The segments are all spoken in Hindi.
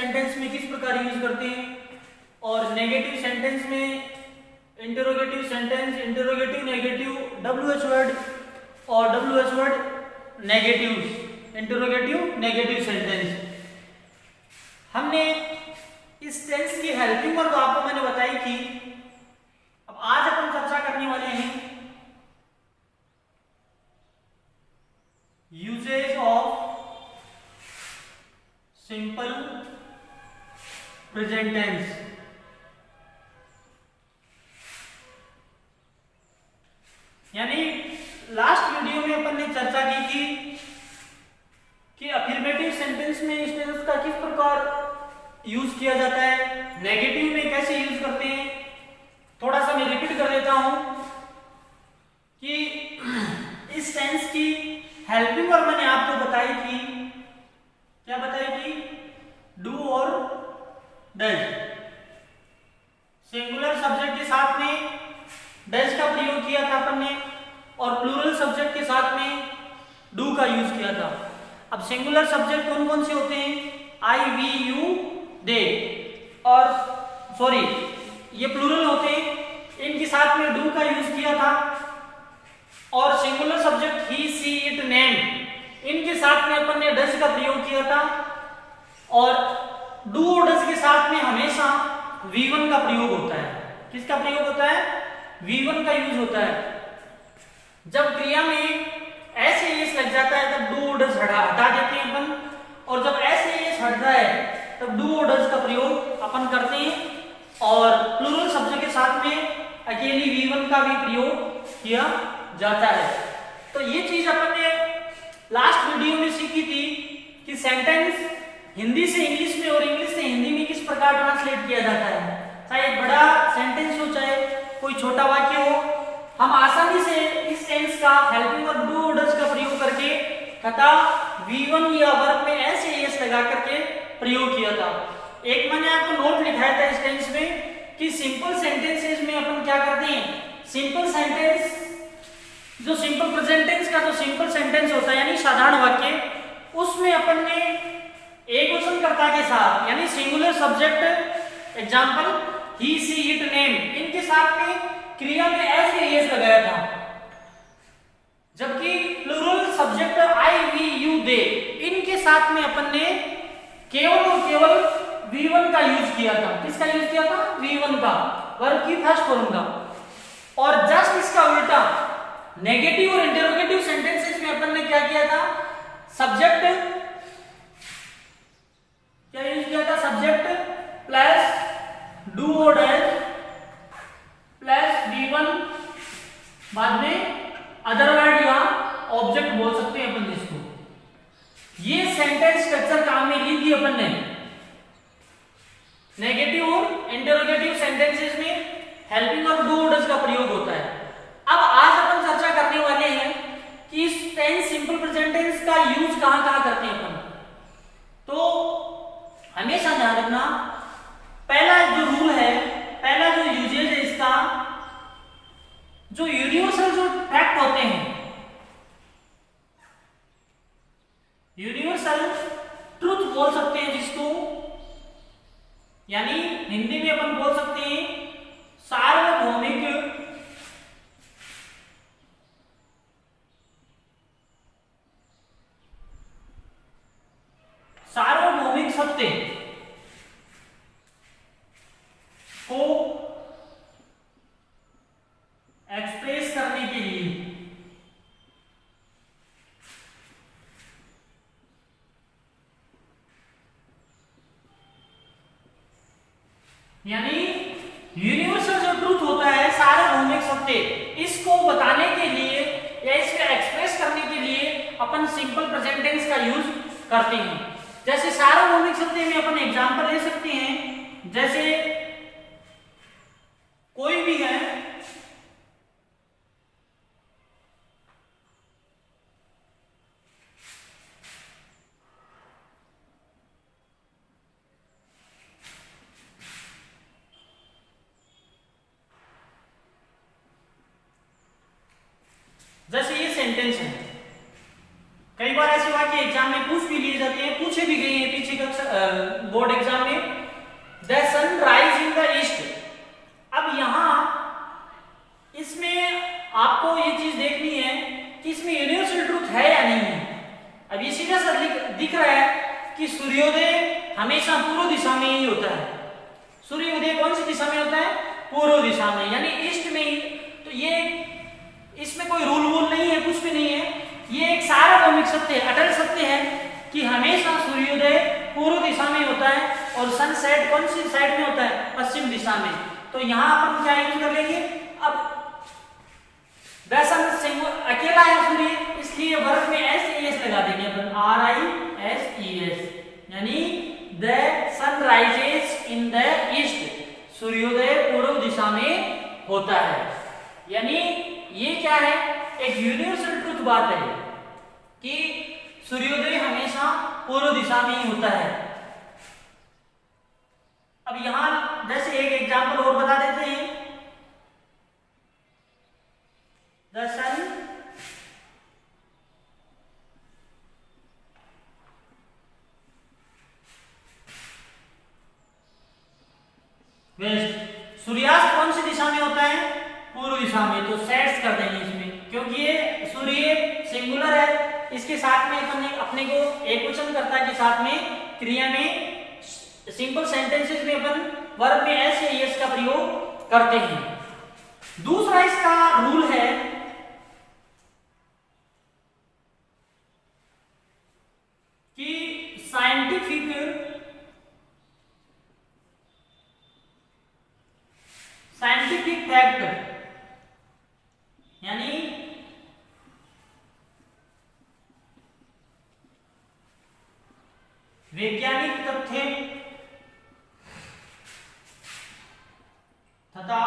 सेंटेंस में किस प्रकार यूज करते हैं, और नेगेटिव सेंटेंस में interrogative sentence, interrogative negative, WH word और WH word negative, interrogative negative sentence. हमने इस टेंस की हेल्पिंग वर्ब आपको मैंने बताई थी। अब आज अपन चर्चा करने वाले हैं usages of simple present tense. यानी लास्ट वीडियो में अपन ने चर्चा की थी कि अफर्मेटिव सेंटेंस में इस टेंस का किस प्रकार यूज किया जाता है, नेगेटिव में कैसे यूज करते हैं। थोड़ा सा मैं रिपीट कर देता हूं कि इस टेंस की हेल्पिंग वर्ब मैंने आपको बताई थी, क्या बताई थी, डू और डज। सिंगुलर सब्जेक्ट के साथ में डज का प्रयोग किया था अपन ने, और प्लूरल सब्जेक्ट के साथ में डू का यूज किया था। अब सिंगुलर सब्जेक्ट कौन कौन से होते हैं, आई, वी, यू, दे, और सॉरी ये प्लूरल होते हैं, इनके साथ में डू का यूज किया था। और singular subject he, she, it, name, इनके साथ में अपन ने डज का प्रयोग किया था। और डू और डज के साथ में हमेशा V1 का प्रयोग होता है। किसका प्रयोग होता है, V1 का यूज होता है। जब क्रिया में ऐसे एस लग जाता है तब डू और डज हटा देते हैं अपन, और जब ऐसे एस हटता है तब डू और डज का प्रयोग अपन करते हैं। और प्लूरल सब्जेक्ट के साथ में अकेली V1 का भी प्रयोग किया जाता है। तो ये चीज अपन ने लास्ट वीडियो में सीखी थी कि सेंटेंस हिंदी से इंग्लिश में और इंग्लिश से हिंदी में किस प्रकार ट्रांसलेट किया जाता है। चाहे बड़ा सेंटेंस हो चाहे कोई छोटा वाक्य हो, हम आसानी से इस टेंस का हेल्पिंग वर्ब डू और डज का प्रयोग करके तथा V1 या वर्ब में ऐसे एस लगा करके प्रयोग किया था। एक मैंने आपको नोट लिखाया था इस टेंस में कि सिंपल सेंटेंसेस में अपन क्या करते हैं, सिंपल सेंटेंस जो सिंपल प्रेजेंट टेंस का जो सिंपल सेंटेंस होता है यानी साधारण वाक्य, उसमें अपन ने एक वचनकर्ता के साथ यानी singular subject example he, she, it, name, इनके साथ में क्रिया में ऐसे एस लगाया था। जबकि plural subject I, we, you, they, इनके साथ में अपन ने केवल और केवल V1 का यूज किया था। किसका यूज किया था, V1 का, वर्ब की फर्स्ट फॉर्म का। और जस्ट इसका उल्टा नेगेटिव और इंटरोगेटिव सेंटेंसेस में अपन ने क्या किया था, सब्जेक्ट क्या यूज किया था, सब्जेक्ट प्लस डू और डज प्लस V1, बाद में अदर वर्ड या ऑब्जेक्ट बोल सकते हैं अपन जिसको। ये सेंटेंस स्ट्रक्चर काम में ली थी अपन ने। नेगेटिव और इंटरोगेटिव सेंटेंसेस में हेल्पिंग और डू और डज का प्रयोग होता है। अब आज अपन चर्चा करने वाले हैं कि इस टेंस सिंपल प्रेजेंट टेंस का यूज कहां-कहां करते हैं अपन। तो हमेशा ध्यान रखना, पहला जो रूल है, पहला जो यूजेज है इसका, जो यूनिवर्सल जो फैक्ट होते हैं, यूनिवर्सल ट्रुथ बोल सकते हैं जिसको, यानी हिंदी में अपन बोल सकते हैं सार्वभौमिक सत्य को एक्सप्रेस करने के लिए यानी यूनिवर्सल जो ट्रूथ होता है, सार्वभौमिक सत्य, इसको बताने के लिए या इसको एक्सप्रेस करने के लिए अपन सिंपल प्रेजेंट टेंस का यूज करते हैं। जैसे सार्वभौमिक सत्य में अपन एग्जांपल ले सकते हैं, जैसे कोई भी है, जैसे ये सेंटेंस है, कई बार ऐसे वाक्य एग्जाम में पूछ भी लिए जाते हैं, पूछे भी गए हैं बोर्ड एग्जाम में, the sun rise in the east. अब यहां इसमें आपको ये चीज देखनी है कि इसमें यूनिवर्सल ट्रूथ है या नहीं है। अब ये सीधा सा दिख रहा है कि सूर्योदय हमेशा पूर्व दिशा में ही होता है। सूर्योदय कौन सी दिशा में होता है? पूर्व दिशा में, यानी ईस्ट में ही। तो ये इसमें कोई रूल वूल नहीं है, कुछ भी नहीं है, ये एक सार्वभौमिक सत्य है, अटल सत्य है कि हमेशा सूर्योदय पूर्व दिशा में होता है और सनसेट कौन सी साइड में होता है? पश्चिम दिशा में। तो यहां अपन क्या यूज कर लेंगे? अब अकेला है सूर्य, इसलिए वर्ग में SES लगा देंगे अपन, RISES, यानी the sun rises in the east, सूर्योदय पूर्व दिशा में होता है। यानी ये क्या है? एक यूनिवर्सल ट्रुथ बात है कि सूर्योदय हमेशा पूर्व दिशा में ही होता है। अब यहां जैसे एक एग्जांपल और बता देते हैं, द सन वेस्ट, सूर्यास्त कौन सी दिशा में होता है? पूर्व दिशा में। तो सेट्स कर देंगे इसमें, क्योंकि ये सूर्य सिंगुलर है, इसके साथ में अपने को एकवचन कर्ता के साथ में क्रिया में सिंपल सेंटेंसेस में अपन वर्ब में एस या एस का प्रयोग करते हैं। दूसरा इसका रूल है कि साइंटिफिक फैक्ट, यानी वैज्ञानिक तथ्य तथा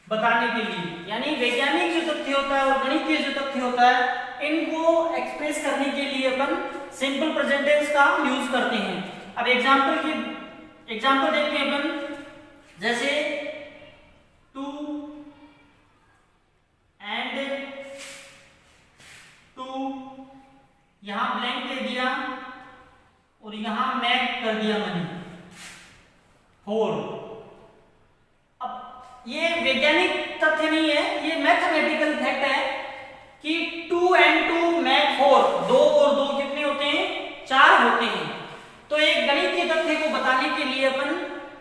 बताने के लिए, यानी वैज्ञानिक जो तथ्य होता है और गणितीय जो तथ्य होता है, इनको एक्सप्रेस करने के लिए अपन सिंपल प्रेजेंट टेंस का यूज करते हैं। अब एग्जांपल देखते हैं अपन, जैसे टू एंड टू, यहां ब्लैंक दे दिया और यहां मैक कर दिया मैंने 4। ये वैज्ञानिक तथ्य नहीं है, ये मैथमेटिकल फैक्ट है कि 2 and 2 make 4, 2 और 2 कितने होते हैं? 4 होते हैं। तो एक गणितीय तथ्य को बताने के लिए अपन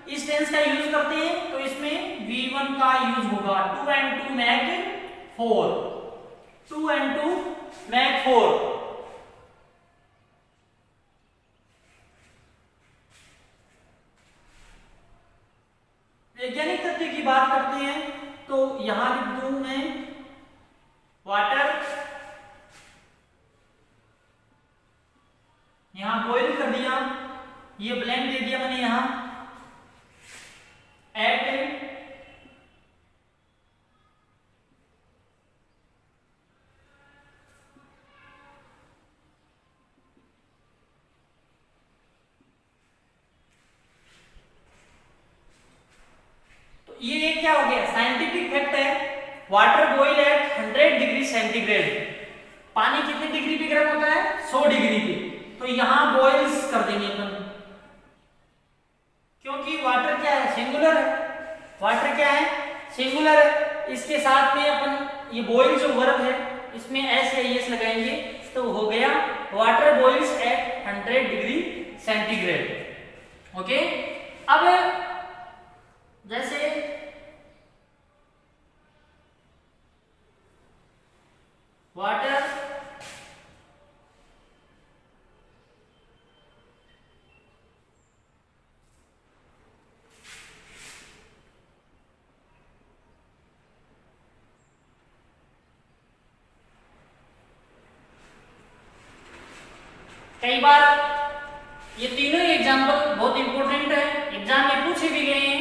इस टेंस का यूज करते हैं, तो इसमें V1 का यूज होगा, 2 and 2 make 4, 2 and 2 make 4। वैज्ञानिक तथ्य की बात करते हैं तो यहां लिख दूं मैं वाटर, यहां बॉइल कर दिया, ये ब्लैंक दे दिया मैंने यहां एट ये क्या हो गया? साइंटिफिक फैक्ट है, water boil at 100 degree centigrade. पानी कितने डिग्री पे गर्म होता है? 100 डिग्री पे। तो यहां बॉइल्स कर देंगे अपन, क्योंकि वाटर क्या है? सिंगुलर है। वाटर क्या है? सिंगुलर है। इसके साथ में अपन ये बॉइल जो वर्ब है इसमें एस या एस लगाएंगे, तो हो गया water boils at 100 degree centigrade. Okay, अब जैसे वाटर कई बार ये तीनों ही एग्जाम्पल बहुत इंपॉर्टेंट है, एग्जाम में पूछे भी गए हैं।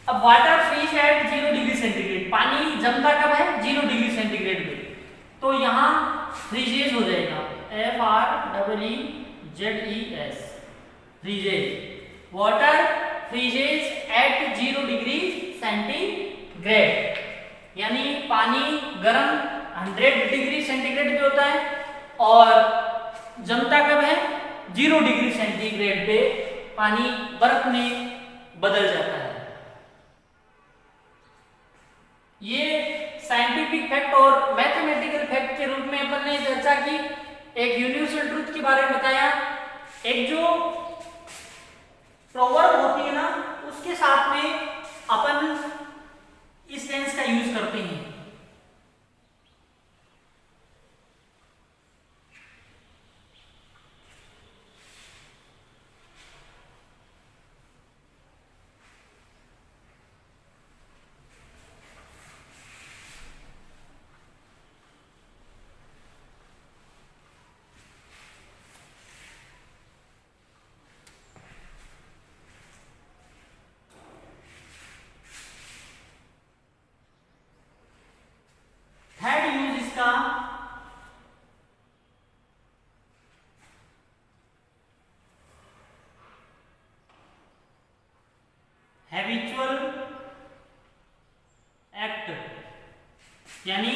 अब water freeze at 0 degree centigrade, पानी जमता कब है 0 डिग्री सेंटीग्रेड में, तो यहाँ फ्रीजेज हो जाएगा, FREEZES, freezes, water freezes at 0 degree centigrade, यानी पानी गर्म 100 डिग्री सेंटीग्रेड पे होता है और जमता कब है 0 डिग्री सेंटीग्रेड पे, पानी बर्फ में बदल जाता है। ये साइंटिफिक फैक्ट और मैथमेटिकल फैक्ट के रूप में अपन ने चर्चा की, एक यूनिवर्सल ट्रूथ के बारे में बताया, एक जो प्रोवर्ब होती है ना उसके साथ में अपन इस टेंस का यूज करते हैं। थर्ड यूज इसका हैबिचुअल एक्ट, यानी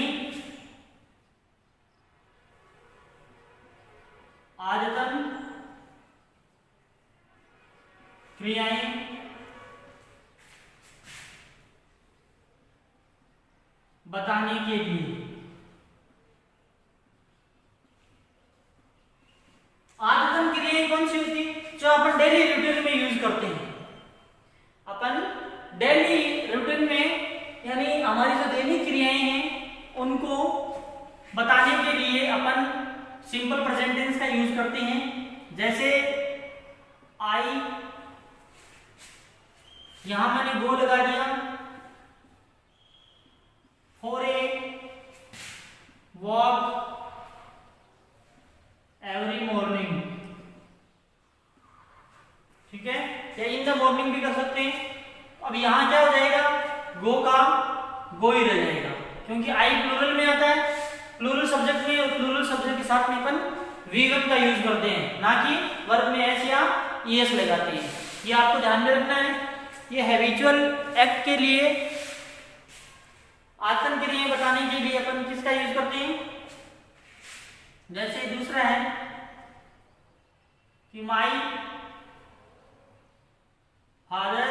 आदतन क्रियाएं बताने के लिए। आदतन क्रियाएं कौन सी होती है जो अपन डेली रूटीन में यूज करते हैं। अपन डेली रूटीन में यानी हमारी जो दैनिक क्रियाएं हैं उनको बताने के लिए अपन सिंपल प्रेजेंट टेंस का यूज करते हैं। जैसे आई, यहां मैंने गो लगा दिया, for a walk every morning, ठीक है, या इन द मॉर्निंग भी कर सकते हैं। अब यहां क्या हो जाएगा, गो का गो ही रह जाएगा, क्योंकि आई प्लूरल में आता है, प्लूरल सब्जेक्ट में, और प्लूरल सब्जेक्ट के साथ में अपन वीगन का यूज करते हैं, ना कि वर्ब में एस या ईएस लगाते हैं। ये आपको ध्यान में रखना है। ये हैबिचुअल एक्ट के लिए, आदतन क्रियाएं बताने के लिए अपन किसका यूज करते हैं। जैसे दूसरा है कि my father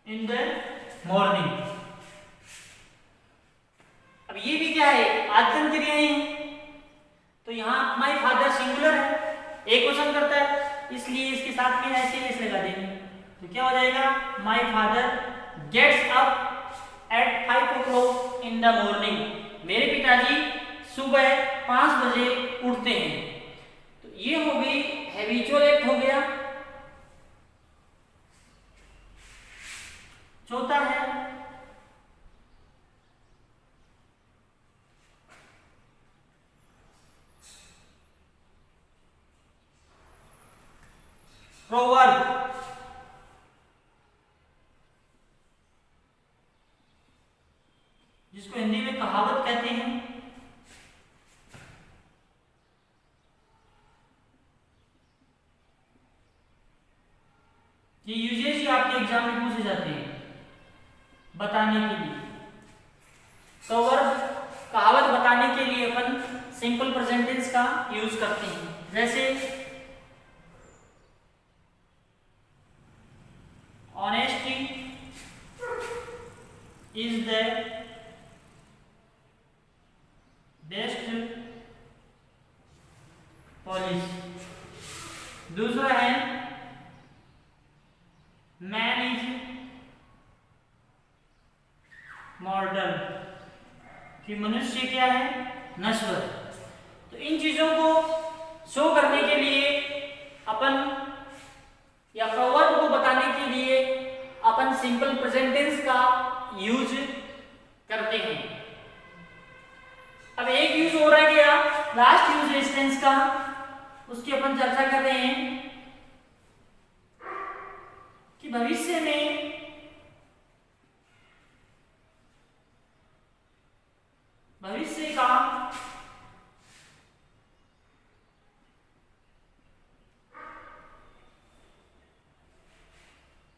in the morning. अब ये भी क्या है, आदतन क्रियाएं हैं, तो यहाँ माई फादर सिंगुलर है, एक क्वेश्चन करता है, इसलिए इसके साथ में ऐसे एस लगा देंगे, तो क्या हो जाएगा, my father gets up at 5 o'clock in the morning, मेरे पिताजी सुबह 5 बजे उठते हैं। तो ये हो गई हैबिचुअल एक्ट हो गया। चौथा है प्रोवर्ब, जिसको हिंदी में कहावत कहते हैं। ये यूजेज ही आपके एग्जाम में पूछे जाते हैं बताने के लिए। प्रोवर्ब कहावत बताने के लिए अपन सिंपल प्रेजेंट टेंस का यूज करते हैं। जैसे honesty is the best policy. दूसरा है मैन इज मॉर्टल, कि मनुष्य क्या है, नश्वर। तो इन चीजों को शो करने के लिए अपन या फॉरवर्ड को बताने के लिए अपन सिंपल प्रेजेंट टेंस का यूज करते हैं। अब एक यूज हो रहा गया, लास्ट यूज इस टेंस का, उसकी अपन चर्चा कर रहे हैं कि भविष्य में भविष्य का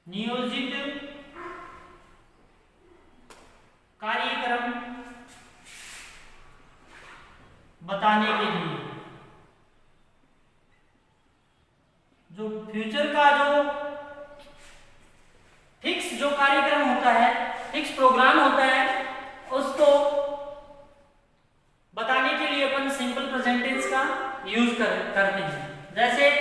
नियोजित कार्यक्रम बताने के लिए, जो फ्यूचर का जो फिक्स जो कार्यक्रम होता है, फिक्स प्रोग्राम होता है, उसको बताने के लिए अपन सिंपल प्रेजेंट टेंस का यूज करते हैं। जैसे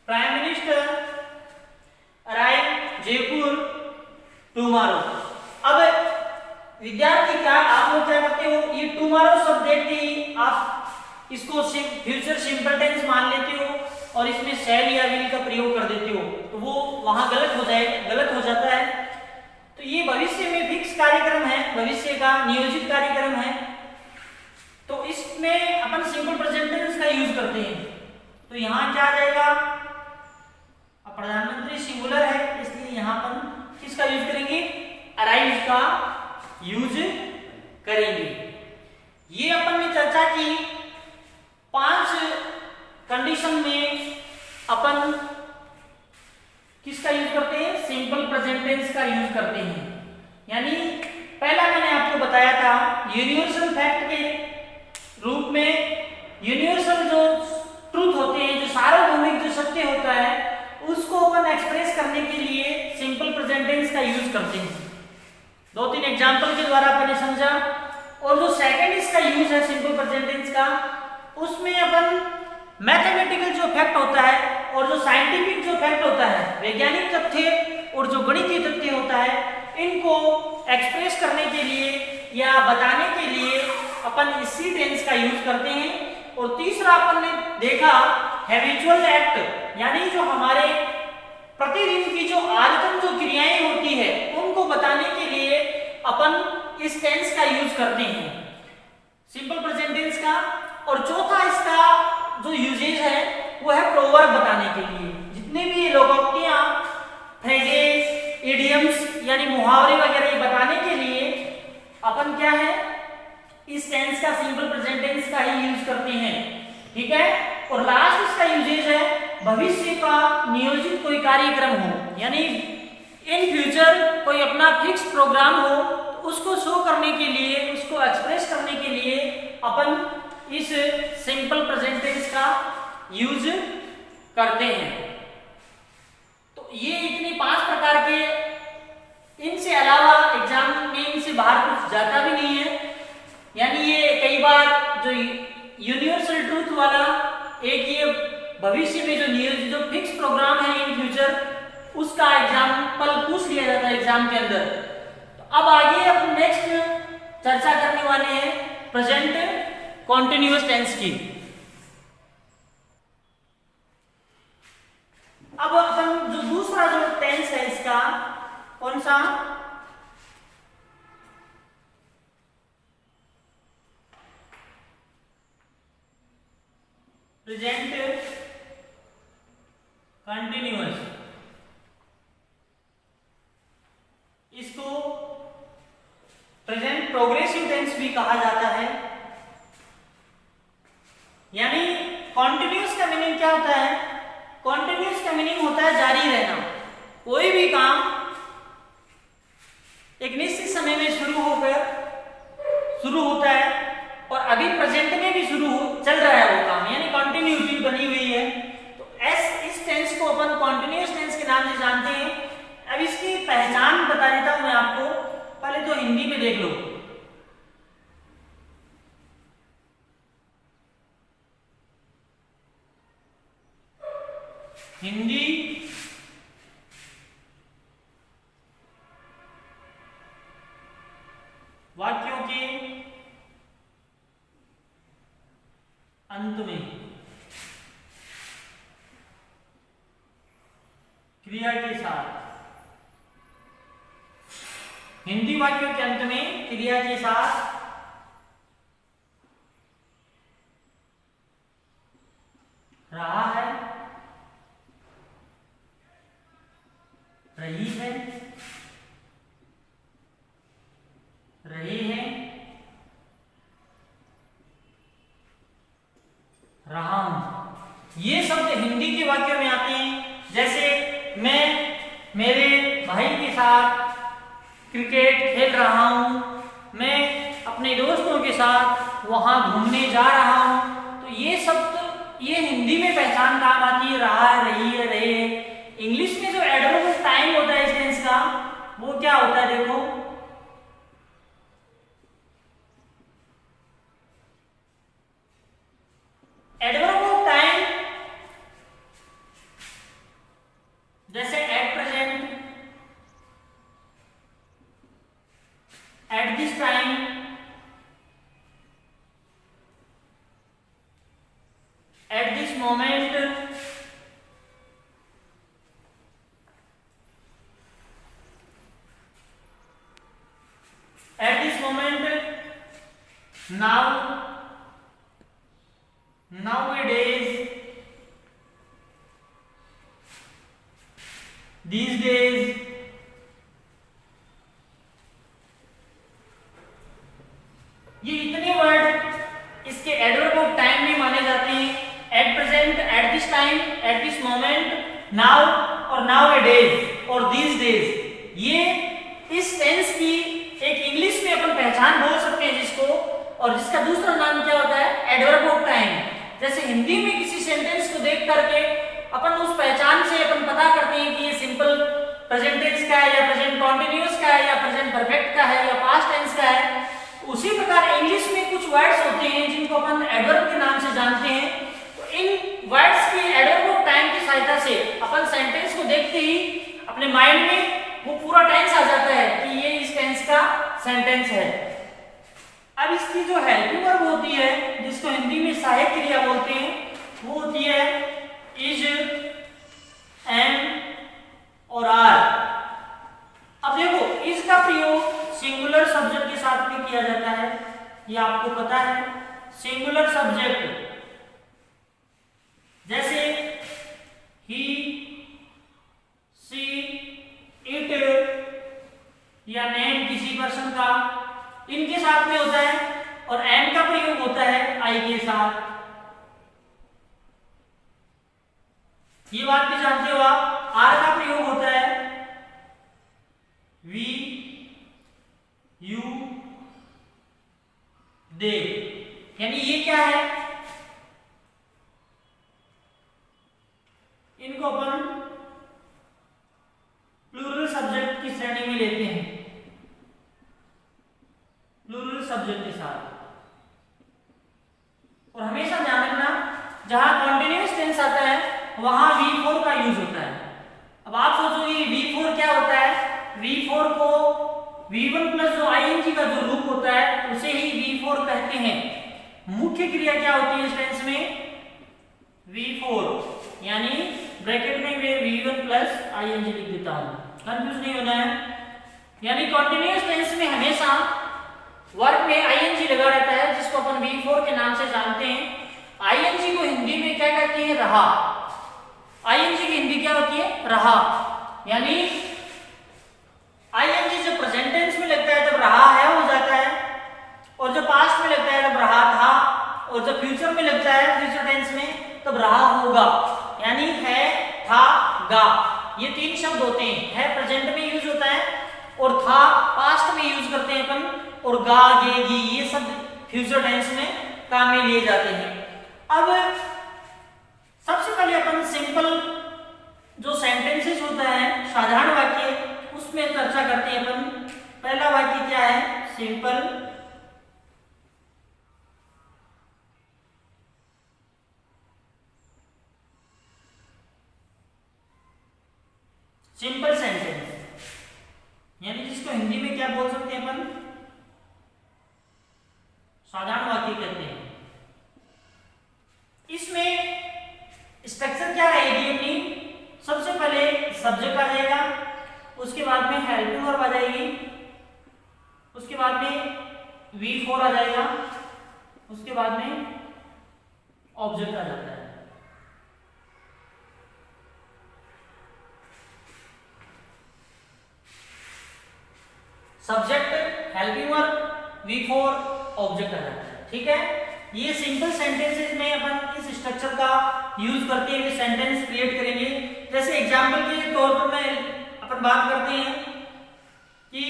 prime minister arrive Jaipur tomorrow. अब विद्यार्थी क्या आप लोग क्या करते हो, ये टुमारो शब्द देखते ही आप इसको फ्यूचर सिंपल टेंस मान लेते हो और इसमें शैल या विल का प्रयोग कर देते हो, तो वो वहां गलत हो जाता है। तो ये भविष्य में फिक्स कार्यक्रम है, भविष्य का नियोजित कार्यक्रम है, तो इसमें अपन सिंपल प्रेजेंट टेंस का यूज करते हैं। तो यहां क्या आ जाएगा, प्रधानमंत्री सिंगुलर है, इसलिए यहां पर किसका यूज करेंगे, अराइव का यूज करेंगे। ये अपन ने चर्चा की 5 कंडीशन में अपन किसका यूज करते हैं, सिंपल प्रेजेंट टेंस का यूज करते हैं। यानी पहला मैंने आपको बताया था यूनिवर्सल फैक्ट के रूप में, यूनिवर्सल जो ट्रूथ होते हैं, जो सार्वभौमिक जो सत्य होता है, उसको अपन एक्सप्रेस करने के लिए सिंपल प्रेजेंट टेंस का यूज करते हैं। 2-3 एग्जांपल के द्वारा अपन ने समझा। और जो सेकंड इसका यूज है सिंपल प्रेजेंट टेंस का, उसमें अपन मैथमेटिकल जो फैक्ट होता है और जो साइंटिफिक जो फैक्ट होता है, वैज्ञानिक तथ्य और जो गणितीय तथ्य होता है, इनको एक्सप्रेस करने के लिए या बताने के लिए अपन इसी टेंस का यूज करते हैं। और तीसरा अपन ने देखा हैबिचुअल एक्ट, यानी जो हमारे प्रतिदिन की जो आदतन जो क्रियाएं होती है, उनको बताने के लिए अपन इस टेंस का यूज करते हैं, सिंपल प्रेजेंट टेंस का। और चौथा इसका जो यूजेज है वो है प्रोवर्ब बताने के लिए। जितने भी लोकोक्तियां, फ्रेजेस, इडियम्स यानी मुहावरे वगैरह बताने के लिए अपन क्या है, इस टेंस का सिंपल प्रेजेंट टेंस का ही यूज करते हैं। ठीक है। और लास्ट इसका यूजेज है भविष्य का नियोजित कोई कार्यक्रम हो, यानी इन फ्यूचर कोई अपना फिक्स प्रोग्राम हो, तो उसको शो करने के लिए, उसको एक्सप्रेस करने के लिए अपन इस सिंपल प्रेजेंट टेंस का यूज करते हैं। तो ये इतनी 5 प्रकार के, इनसे अलावा एग्जाम में इनसे बाहर कुछ जाता भी नहीं है। यानी ये कई बार जो यूनिवर्सल ट्रूथ वाला एक ये भविष्य में जो नियोजित जो फिक्स प्रोग्राम है इन फ्यूचर, उसका एग्जाम्पल पूछ लिया जाता है एग्जाम के अंदर। तो अब आगे अपन नेक्स्ट चर्चा करने वाले हैं प्रेजेंट कॉन्टिन्यूअस टेंस की। अब अपन जो दूसरा जो टेंस है इसका कौन सा, प्रेजेंट कंटिन्यूअस, इसको प्रेजेंट प्रोग्रेसिव टेंस भी कहा जाता है। यानी कॉन्टिन्यूअस का मीनिंग क्या होता है, कॉन्टिन्यूअस का मीनिंग होता है जारी रहना। कोई भी काम एक निश्चित समय में शुरू होता है प्रेजेंट में भी चल रहा है वो काम, यानी कंटिन्यूटी बनी हुई है। तो इस टेंस को अपन कॉन्टिन्यूअस टेंस के नाम से जानते हैं। अब इसकी पहचान बता देता हूं मैं आपको, पहले तो हिंदी में देख लो। हिंदी वाक्यों के अंत में क्रिया के साथ, हिंदी वाक्यों के अंत में क्रिया के साथ रहा है, रही है, रहे हैं, रहा हूं, ये शब्द हिंदी के वाक्य में आते हैं। जैसे मैं मेरे भाई के साथ क्रिकेट खेल रहा हूं, मैं अपने दोस्तों के साथ वहां घूमने जा रहा हूं। तो ये शब्द ये हिंदी में पहचान काम आती है, रहा है, रही है, रहे है। इंग्लिश में जो एडवर्ब ऑफ टाइम होता है इस टेंस का, वो क्या होता है देखो, एडवर्ब ऑफ टाइम जैसे at present, eight this time, at this moment, at this moment, now, nowadays, these days, ये इतने वर्ड इसके एडवर्ब ऑफ टाइम में माने जाते हैं। At present, eight this time, at this moment, now और नाउअडेज और दीज डेज, ये इस टेंस की एक इंग्लिश में अपन पहचान बोल सकते हैं जिसको, और जिसका दूसरा नाम क्या होता है, एडवर्ब ऑफ टाइम। जैसे हिंदी में किसी सेंटेंस को देख करके अपन उस पहचान से अपन पता करते हैं कि ये सिंपल प्रेजेंट टेंस का है, या प्रेजेंट कॉन्टिन्यूअस का है, या प्रेजेंट परफेक्ट का है, या पास्ट टेंस का है। उसी प्रकार इंग्लिश में कुछ वर्ड्स होते हैं जिनको अपन एडवर्ब के नाम से जानते हैं। तो इन वर्ड्स के एडवर्ब ऑफ टाइम की सहायता से अपन सेंटेंस को देखते ही अपने माइंड में वो पूरा टेंस आ जाता है कि ये इस टेंस का सेंटेंस है। अब इसकी जो हेल्पिंग वर्ब होती है, जिसको हिंदी में सहायक क्रिया बोलते हैं, वो होती है इज, एम और आर। अब देखो, इसका प्रयोग सिंगुलर सब्जेक्ट के साथ में किया जाता है, ये आपको पता है। सिंगुलर सब्जेक्ट जैसे ही, सी, इट, या नेम किसी पर्सन का, इनके साथ में होता है। और एम का प्रयोग होता है आई के साथ। ये बात भी जानते हो आप। आर का प्रयोग होता है वी, यू, दे। यानी ये क्या है, इनको अपन प्लूरल सब्जेक्ट की श्रेणी में लेते हैं, प्लूरल सब्जेक्ट के साथ। और हमेशा ध्यान रखना, जहां कॉन्टिन्यूअस टेंस आता है वहां V4 का यूज होता है। अब आप सोचोगे V4 क्या होता है, V4 को V1 प्लस जो ING का जो रूप होता है उसे ही V4 कहते हैं। मुख्य क्रिया क्या होती है इस टेंस में, V4, यानी ब्रैकेट में मैं V1 प्लस ING लिख देता हूं, कंफ्यूज नहीं होना है। यानी कॉन्टिन्यूअस टेंस में हमेशा वर्ब में ING लगा रहता है, जिसको अपन V4 के नाम से जानते हैं। ING को हिंदी में क्या कहते हैं, रहा। ING की हिंदी क्या होती है, रहा। यानी ING जब प्रेजेंट टेंस में लगता है तब रहा है हो जाता है, और जब पास्ट में लगता है तब रहा था, और जब फ्यूचर में लगता है फ्यूचर टेंस में तब रहा होगा। यानी है, था, गा, ये तीन शब्द होते हैं। है प्रेजेंट में यूज होता है, और था पास्ट में यूज करते हैं अपन, और गा, गे, गी ये सब फ्यूचर टेंस में काम में लिए जाते हैं। अब सबसे पहले अपन सिंपल जो सेंटेंसेस होता है, साधारण वाक्य, उसमें चर्चा करते हैं अपन। पहला वाक्य क्या है? सिंपल सिंपल सेंटेंस, यानी जिसको हिंदी में क्या बोल सकते हैं अपन? साधारण वाक्य कहते हैं। इसमें स्ट्रक्चर क्या रहेगी अपनी? सबसे पहले सब्जेक्ट आ जाएगा, उसके बाद में हेल्पिंग वर्ब आ जाएगी, उसके बाद में V4 आ जाएगा, उसके बाद में ऑब्जेक्ट आ जाता है। Subject, helping verb, V4, object आ जाता है। ठीक है, ये सिंपल सेंटेंसेस में अपन इस स्ट्रक्चर का यूज करते हुए सेंटेंस क्रिएट करेंगे। जैसे एग्जांपल के तौर पर मैं अपन बात करते हैं कि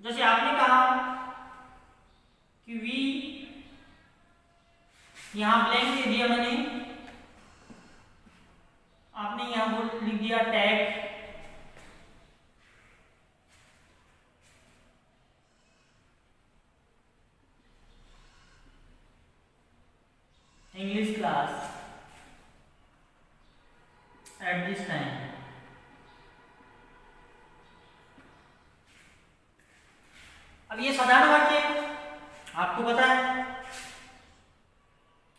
जैसे आपने कहा कि वी, यहां ब्लैंक दे दिया मैंने, आपने यहां लिख दिया tag, English class at this time. अब ये साधारण वाक्य आपको पता है,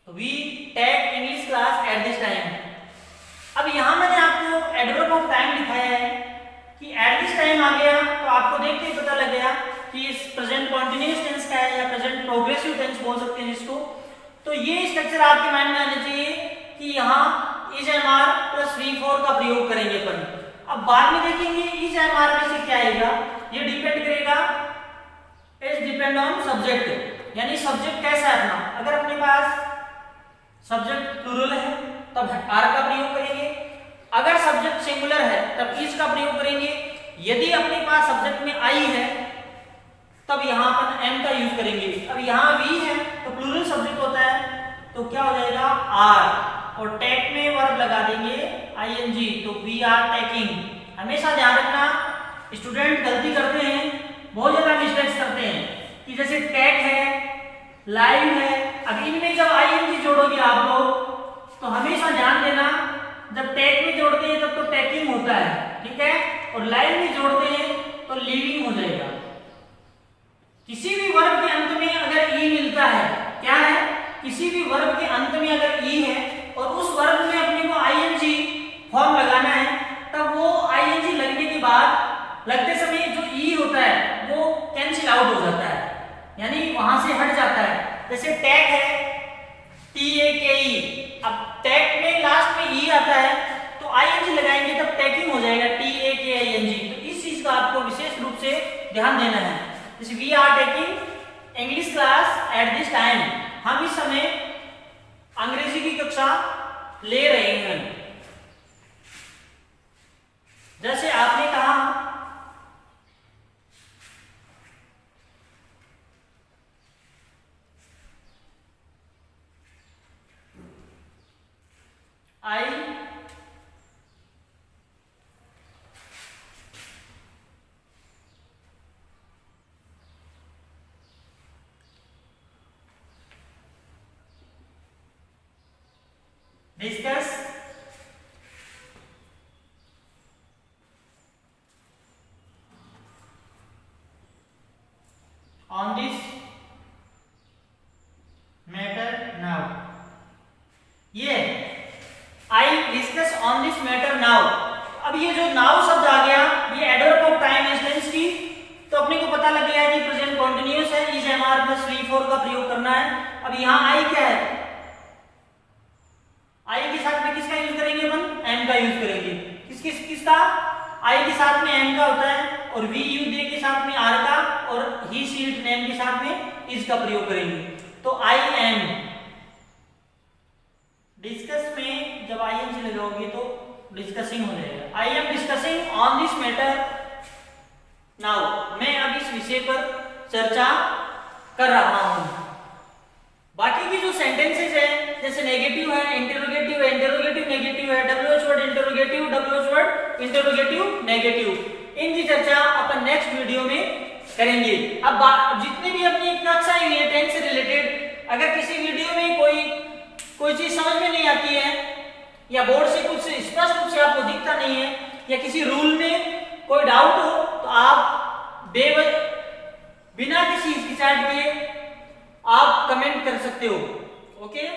तो we take English class at this time. अब यहां मैंने आपको एडवर्ब ऑफ टाइम दिखाया है कि एट दिस टाइम आ गया, तो आपको देख के पता लग गया कि इस प्रेजेंट कॉन्टिन्यूअस टेंस का है या प्रेजेंट प्रोग्रेसिव टेंस बोल सकते हैं इसको। तो ये स्ट्रक्चर आपके माइंड में आना चाहिए कि यहाँ is am are plus V4 का प्रयोग करेंगे अपन। अब बाद में देखेंगे इज एम आर में से क्या आएगा, ये डिपेंड करेगा, इज डिपेंड ऑन सब्जेक्ट, यानी सब्जेक्ट कैसा है अपना। अगर अपने पास सब्जेक्ट प्लूरल है तब आर का प्रयोग करेंगे, अगर सब्जेक्ट सिंगुलर है तब इज का प्रयोग करेंगे। यदि अपने पास सब्जेक्ट में आई है तब यहाँ अपन एम का यूज करेंगे। अब यहाँ वी है तो प्लूरल सब्जेक्ट होता है, तो क्या हो जाएगा आर, और टेक में वर्ब लगा देंगे आईएनजी, तो वी आर टेकिंग। हमेशा ध्यान रखना, स्टूडेंट गलती करते हैं, बहुत ज्यादा मिस्टेक्स करते हैं कि जैसे टेक है, लाइव है, अब इनमें जब आईएनजी जोड़ोगे आप लोग तो हमेशा ध्यान देना, जब टेक में जोड़ते हैं तब तो टेकिंग होता है, ठीक है, और लाइव में जोड़ते हैं तो लिविंग हो जाएगा। किसी भी वर्ब के अंत में अगर ई मिलता है, क्या है, किसी भी वर्ब के अंत में अगर ई है और उस वर्ब में अपने को आईएनजी फॉर्म लगाना है, तब वो आईएनजी लगने के बाद लगते समय जो ई होता है वो कैंसिल आउट हो जाता है, यानी वहां से हट जाता है। जैसे टैग है TAKE, अब टैग में लास्ट में ई आता है तो आईएनजी लगाएंगे तब टैगिंग हो जाएगा TAKING। तो इस चीज का आपको विशेष रूप से ध्यान देना है। जैसे we are taking English class at this time, हम इस समय अंग्रेजी की कक्षा ले रहे हैं। जैसे आपने कहा discuss on this matter now। ये I discuss on this matter now। अब ये जो now शब्द आ गया, ये एडवर्ब ऑफ टाइम इंस्टेंस की, तो अपने को पता लग गया कि प्रेजेंट कॉन्टिन्यूअस है, is am are plus V4 का प्रयोग करना है। अब यहाँ I क्या है, आई के साथ में किसका यूज करेंगे अपन, एम का यूज करेंगे। किसका, आई के साथ में एम का होता है, और वी यू दे के साथ में आर का, और ही शी इट नेम के साथ में इज का प्रयोग करेंगे। तो आई एम, डिस्कस में जब आई एम से लगाओगे तो डिस्कसिंग हो जाएगा। I am discussing on this matter now, मैं अब इस विषय पर चर्चा कर रहा हूं। बाकी की जो सेंटेंसेस है जैसे नेगेटिव है, इंटरोगेटिव है, इंटरोगेटिव नेगेटिव है, WH word interrogative, WH word interrogative negative, इनकी चर्चा अपन नेक्स्ट वीडियो में करेंगे। अब जितने भी अपनी कक्षा हुई है टेंस से रिलेटेड, अगर किसी वीडियो में कोई चीज समझ में नहीं आती है या बोर्ड से कुछ स्पष्ट रूप से आपको दिखता नहीं है या किसी रूल में कोई डाउट हो तो आप बिना किसी हिचकिचाहट के आप कमेंट कर सकते हो। ओके।